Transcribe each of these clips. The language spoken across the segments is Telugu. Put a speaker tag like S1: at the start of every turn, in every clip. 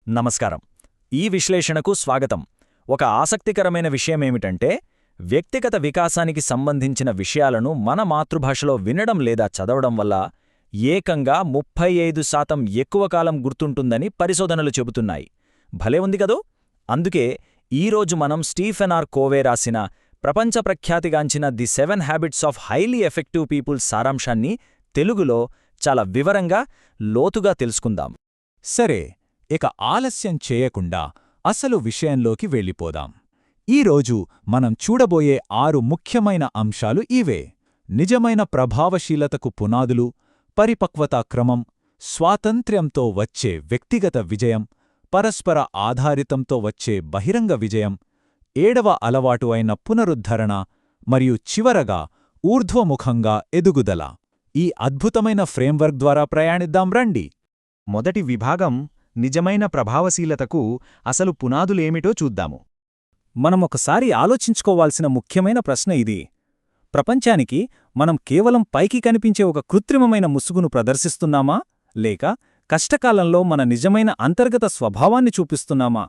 S1: నమస్కారం. ఈ విశ్లేషణకు స్వాగతం. ఒక ఆసక్తికరమైన విషయమేమిటంటే, వ్యక్తిగత వికాసానికి సంబంధించిన విషయాలను మన మాతృభాషలో వినడం లేదా చదవడం వల్ల ఏకంగా 35% ఎక్కువ కాలం గుర్తుంటుందని పరిశోధనలు చెబుతున్నాయి. భలే ఉంది కదూ! అందుకే ఈరోజు మనం స్టీఫెన్ ఆర్ కోవే రాసిన ప్రపంచ ప్రఖ్యాతిగాంచిన the 7 habits of highly effective people సారాంశాన్ని తెలుగులో చాలా వివరంగా, లోతుగా తెలుసుకుందాం.
S2: సరే, ఇక ఆలస్యం చేయకుండా అసలు విషయంలోకి వెళ్ళిపోదాం. ఈరోజు మనం చూడబోయే 6 ముఖ్యమైన అంశాలు ఇవే: నిజమైన ప్రభావశీలతకు పునాదులు, పరిపక్వతా క్రమం, స్వాతంత్ర్యంతో వచ్చే వ్యక్తిగత విజయం, పరస్పర ఆధారితంతో వచ్చే బహిరంగ విజయం, 7వ అలవాటు అయిన పునరుద్ధరణ, మరియు చివరగా ఊర్ధ్వముఖంగా ఎదుగుదల. ఈ అద్భుతమైన ఫ్రేమ్వర్క్ ద్వారా ప్రయాణిద్దాం రండి.
S3: మొదటి విభాగం నిజమైన ప్రభావశీలతకు అసలు పునాదులేమిటో చూద్దాము.
S1: మనమొకసారి ఆలోచించుకోవాల్సిన ముఖ్యమైన ప్రశ్న ఇది. ప్రపంచానికి మనం కేవలం పైకి కనిపించే ఒక కృత్రిమమైన ముసుగును ప్రదర్శిస్తున్నామా, లేక కష్టకాలంలో మన నిజమైన అంతర్గత స్వభావాన్ని చూపిస్తున్నామా?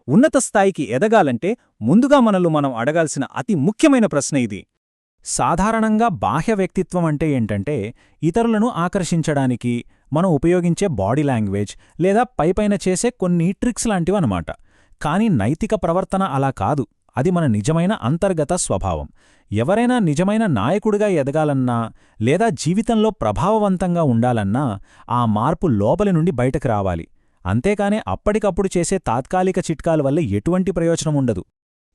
S1: ఉన్నత స్థాయికి ఎదగాలంటే ముందుగా మనల్ని మనం అడగాల్సిన అతి ముఖ్యమైన ప్రశ్న ఇది. సాధారణంగా బాహ్య వ్యక్తిత్వం అంటే ఏంటంటే, ఇతరులను ఆకర్షించడానికి మనం ఉపయోగించే బాడీ లాంగ్వేజ్ లేదా పైపైన చేసే కొన్ని ట్రిక్స్ లాంటివన్నమాట. కాని నైతిక ప్రవర్తన అలా కాదు. అది మన నిజమైన అంతర్గత స్వభావం. ఎవరైనా నిజమైన నాయకుడిగా ఎదగాలన్నా లేదా జీవితంలో ప్రభావవంతంగా ఉండాలన్నా ఆ మార్పు లోపలి నుండి బయటకు రావాలి. అంతేకానే అప్పటికప్పుడు చేసే తాత్కాలిక చిట్కాల వల్ల ఎటువంటి ప్రయోజనం ఉండదు.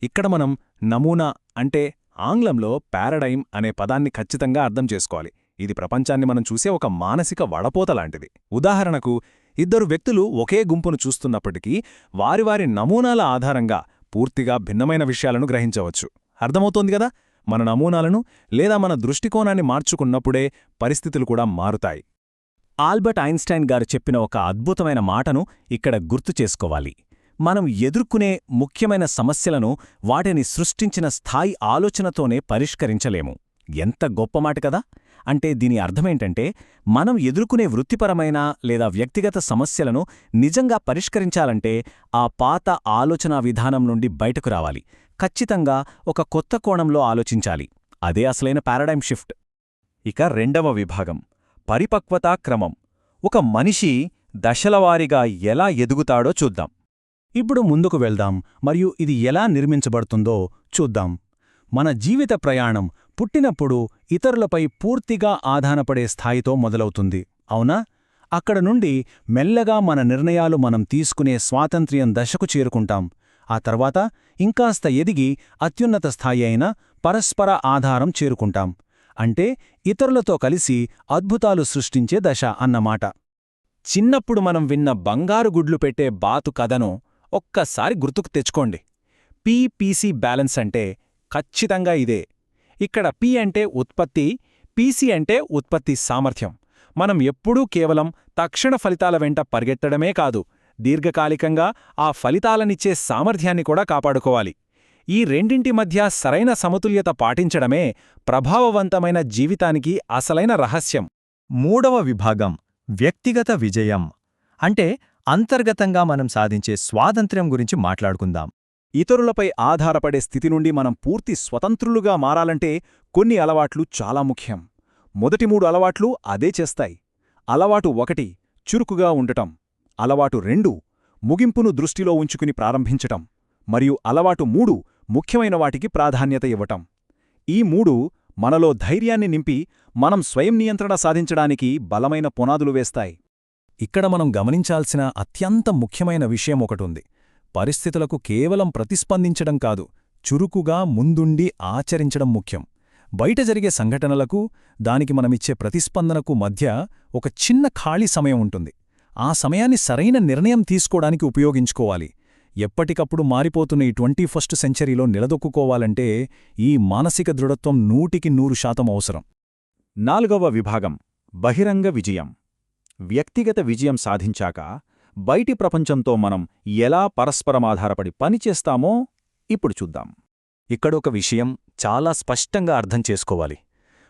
S3: ఇక్కడ మనం నమూనా అంటే ఆంగ్లంలో పారాడైమ్ అనే పదాన్ని ఖచ్చితంగా అర్థం చేసుకోవాలి. ఇది ప్రపంచాన్ని మనం చూసే ఒక మానసిక వడపోతలాంటిది. ఉదాహరణకు, 2 వ్యక్తులు ఒకే గుంపును చూస్తున్నప్పటికీ వారి వారి నమూనాల ఆధారంగా పూర్తిగా భిన్నమైన విషయాలను గ్రహించవచ్చు. అర్థమవుతోంది కదా? మన నమూనాలను లేదా మన దృష్టికోణాన్ని మార్చుకున్నప్పుడే పరిస్థితులు కూడా మారుతాయి.
S1: ఆల్బర్ట్ ఐన్స్టైన్ గారు చెప్పిన ఒక అద్భుతమైన మాటను ఇక్కడ గుర్తు చేసుకోవాలి. మనం ఎదుర్కొనే ముఖ్యమైన సమస్యలను వాటిని సృష్టించిన స్థాయి ఆలోచనతోనే పరిష్కరించలేము. ఎంత గొప్ప మాట కదా! అంటే దీని అర్థమేంటంటే, మనం ఎదుర్కొనే వృత్తిపరమైన లేదా వ్యక్తిగత సమస్యలను నిజంగా పరిష్కరించాలంటే ఆ పాత ఆలోచనా విధానం నుండి బయటకు రావాలి. ఖచ్చితంగా ఒక కొత్త కోణంలో ఆలోచించాలి. అదే అసలైన పారాడైమ్ షిఫ్ట్.
S3: ఇక 2వ విభాగం పరిపక్వతా క్రమం. ఒక మనిషి దశలవారీగా ఎలా ఎదుగుతాడో చూద్దాం.
S2: ఇప్పుడు ముందుకు వెళ్దాం మరియు ఇది ఎలా నిర్మించబడుతుందో చూద్దాం. మన జీవిత ప్రయాణం పుట్టినప్పుడు ఇతరులపై పూర్తిగా ఆధారపడే స్థాయితో మొదలవుతుంది, అవునా? అక్కడ నుండి మెల్లగా మన నిర్ణయాలు మనం తీసుకునే స్వాతంత్ర్యం దశకు చేరుకుంటాం. ఆ తర్వాత ఇంకాస్త ఎదిగి అత్యున్నత స్థాయి అయిన పరస్పర ఆధారం చేరుకుంటాం. అంటే ఇతరులతో కలిసి అద్భుతాలు సృష్టించే దశ అన్నమాట.
S1: చిన్నప్పుడు మనం విన్న బంగారు గుడ్లు పెట్టే బాతు కథను ఒక్కసారి గుర్తుకు తెచ్చుకోండి. పీపీసీ బ్యాలెన్స్ అంటే ఖచ్చితంగా ఇదే. ఇక్కడ పి అంటే ఉత్పత్తి, పీసీ అంటే ఉత్పత్తి సామర్థ్యం. మనం ఎప్పుడూ కేవలం తక్షణ ఫలితాల వెంట పరిగెత్తడమే కాదు, దీర్ఘకాలికంగా ఆ ఫలితాలనిచ్చే సామర్థ్యాన్ని కూడా కాపాడుకోవాలి. ఈ రెండింటి మధ్య సరైన సమతుల్యత పాటించడమే ప్రభావవంతమైన జీవితానికి అసలైన రహస్యం.
S3: 3వ విభాగం వ్యక్తిగత విజయం. అంటే అంతర్గతంగా మనం సాధించే స్వాతంత్ర్యం గురించి మాట్లాడుకుందాం. ఇతరులపై ఆధారపడే స్థితి నుండి మనం పూర్తి స్వతంత్రులుగా మారాలంటే కొన్ని అలవాట్లు చాలా ముఖ్యం. మొదటి 3 అలవాట్లు అదే చేస్తాయి. అలవాటు 1 చురుకుగా ఉండటం, అలవాటు 2 ముగింపును దృష్టిలో ఉంచుకుని ప్రారంభించటం, మరియు అలవాటు 3 ముఖ్యమైన వాటికి ప్రాధాన్యత ఇవ్వటం. ఈ 3 మనలో ధైర్యాన్ని నింపి మనం స్వయం నియంత్రణ సాధించడానికి బలమైన పునాదులు వేస్తాయి.
S2: ఇక్కడ మనం గమనించాల్సిన అత్యంత ముఖ్యమైన విషయం ఒకటుంది. పరిస్థితులకు కేవలం ప్రతిస్పందించడం కాదు, చురుకుగా ముందుండి ఆచరించడం ముఖ్యం. బయట జరిగే సంఘటనలకు, దానికి మనమిచ్చే ప్రతిస్పందనకు మధ్య ఒక చిన్న ఖాళీ సమయం ఉంటుంది. ఆ సమయాన్ని సరైన నిర్ణయం తీసుకోవడానికి ఉపయోగించుకోవాలి. ఎప్పటికప్పుడు మారిపోతున్న ఈ 21st సెంచరీలో నిలదొక్కుకోవాలంటే ఈ మానసిక దృఢత్వం 100% అవసరం.
S3: 4వ విభాగం బహిరంగ విజయం. వ్యక్తిగత విజయం సాధించాక బయటి ప్రపంచంతో మనం ఎలా పరస్పరమాధారపడి పనిచేస్తామో ఇప్పుడు చూద్దాం.
S1: ఇక్కడొక విషయం చాలా స్పష్టంగా అర్థం చేసుకోవాలి.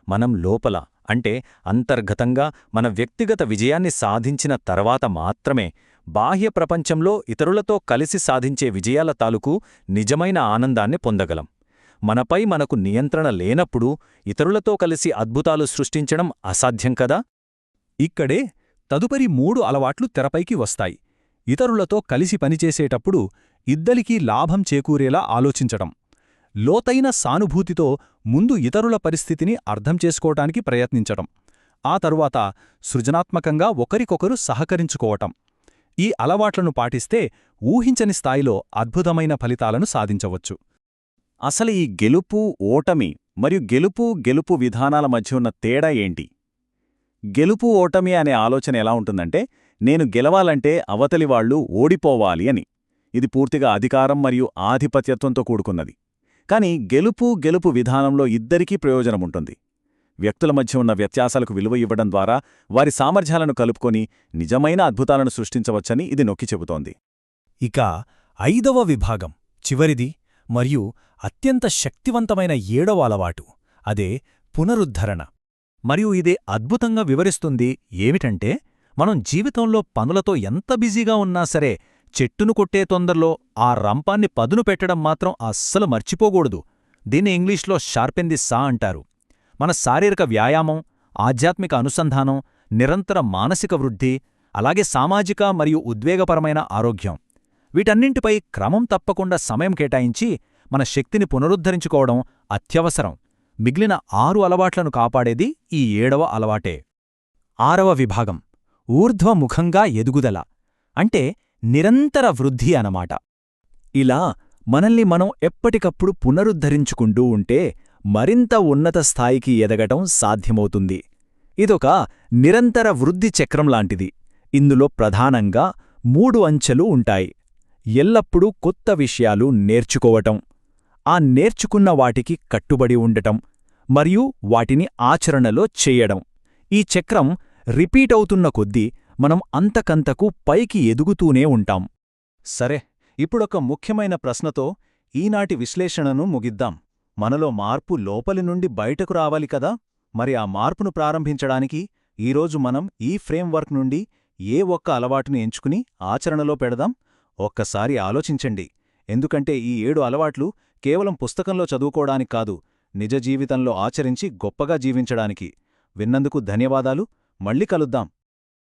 S1: మనం లోపల అంటే అంతర్గతంగా మన వ్యక్తిగత విజయాన్ని సాధించిన తర్వాత మాత్రమే బాహ్య ప్రపంచంలో ఇతరులతో కలిసి సాధించే విజయాల తాలూకు నిజమైన ఆనందాన్ని పొందగలం. మనపై మనకు నియంత్రణ లేనప్పుడు ఇతరులతో కలిసి అద్భుతాలు సృష్టించడం అసాధ్యం కదా?
S2: ఇక్కడే తదుపరి 3 అలవాట్లు తెరపైకి వస్తాయి. ఇతరులతో కలిసి పనిచేసేటప్పుడు ఇద్దరికీ లాభం చేకూరేలా ఆలోచించటం. లోతైన సానుభూతితో ముందు ఇతరుల పరిస్థితిని అర్థం చేసుకోవటానికి ప్రయత్నించటం. ఆ తరువాత సృజనాత్మకంగా ఒకరికొకరు సహకరించుకోవటం. ఈ అలవాట్లను పాటిస్తే ఊహించని స్థాయిలో అద్భుతమైన ఫలితాలను సాధించవచ్చు.
S3: అసలు ఈ గెలుపు, ఓటమి మరియు గెలుపు విధానాల మధ్య ఉన్న తేడా ఏంటి? గెలుపు, ఓటమి అనే ఆలోచన ఎలా ఉంటుందంటే, నేను గెలవాలంటే అవతలివాళ్లు ఓడిపోవాలి అని. ఇది పూర్తిగా అధికారం మరియు ఆధిపత్యత్వంతో కూడుకున్నది. కాని గెలుపు విధానంలో ఇద్దరికీ ప్రయోజనముంటుంది. వ్యక్తుల మధ్య ఉన్న వ్యత్యాసాలకు విలువ ఇవ్వడం ద్వారా వారి సామర్థ్యాలను కలుపుకొని నిజమైన అద్భుతాలను సృష్టించవచ్చని ఇది నొక్కి చెబుతోంది.
S2: ఇక 5వ విభాగం, చివరిది మరియు అత్యంత శక్తివంతమైన 7వ అలవాటు, అదే పునరుద్ధరణ.
S1: మరియు ఇదే అద్భుతంగా వివరిస్తుంది ఏమిటంటే, మనం జీవితంలో పనులతో ఎంత బిజీగా ఉన్నా సరే చెట్టును కొట్టే తొందరలో ఆ రంపాన్ని పదును పెట్టడం మాత్రం అస్సలు మర్చిపోకూడదు. దీన్ని ఇంగ్లీష్లో షార్పెన్ ది సా అంటారు. మన శారీరక వ్యాయామం, ఆధ్యాత్మిక అనుసంధానం, నిరంతర మానసిక వృద్ధి, అలాగే సామాజిక మరియు ఉద్వేగపరమైన ఆరోగ్యం, వీటన్నింటిపై క్రమం తప్పకుండా సమయం కేటాయించి మన శక్తిని పునరుద్ధరించుకోవడం అత్యవసరం. మిగిలిన 6 అలవాట్లను కాపాడేది ఈ 7వ అలవాటే. 6వ విభాగం, ఊర్ధ్వముఖంగా ఎదుగుదల, అంటే నిరంతర వృద్ధి అన్నమాట. ఇలా మనల్ని మనం ఎప్పటికప్పుడు పునరుద్ధరించుకుంటూ ఉంటే మరింత ఉన్నత స్థాయికి ఎదగటం సాధ్యమవుతుంది. ఇదొక నిరంతర వృద్ధి చక్రం లాంటిది. ఇందులో ప్రధానంగా 3 అంచెలు ఉంటాయి. ఎల్లప్పుడూ కొత్త విషయాలు నేర్చుకోవటం, ఆ నేర్చుకున్న వాటికి కట్టుబడి ఉండటం, మరియు వాటిని ఆచరణలో చెయ్యడం. ఈ చక్రం రిపీట్ అవుతున్న కొద్దీ మనం అంతకంతకు పైకి ఎదుగుతూనే ఉంటాం.
S3: సరే, ఇప్పుడొక ముఖ్యమైన ప్రశ్నతో ఈనాటి విశ్లేషణను ముగిద్దాం. మనలో మార్పు లోపలి నుండి బయటకు రావాలి కదా? మరి ఆ మార్పును ప్రారంభించడానికి ఈరోజు మనం ఈ ఫ్రేమ్వర్క్ నుండి ఏ ఒక్క అలవాటుని ఎంచుకుని ఆచరణలో పెడదాం? ఒక్కసారి ఆలోచించండి. ఎందుకంటే ఈ 7 అలవాట్లు కేవలం పుస్తకంలో చదువుకోవడానికి కాదు, నిజ జీవితంలో ఆచరించి గొప్పగా జీవించడానికి. విన్నందుకు ధన్యవాదాలు. మళ్ళీ కలుద్దాం.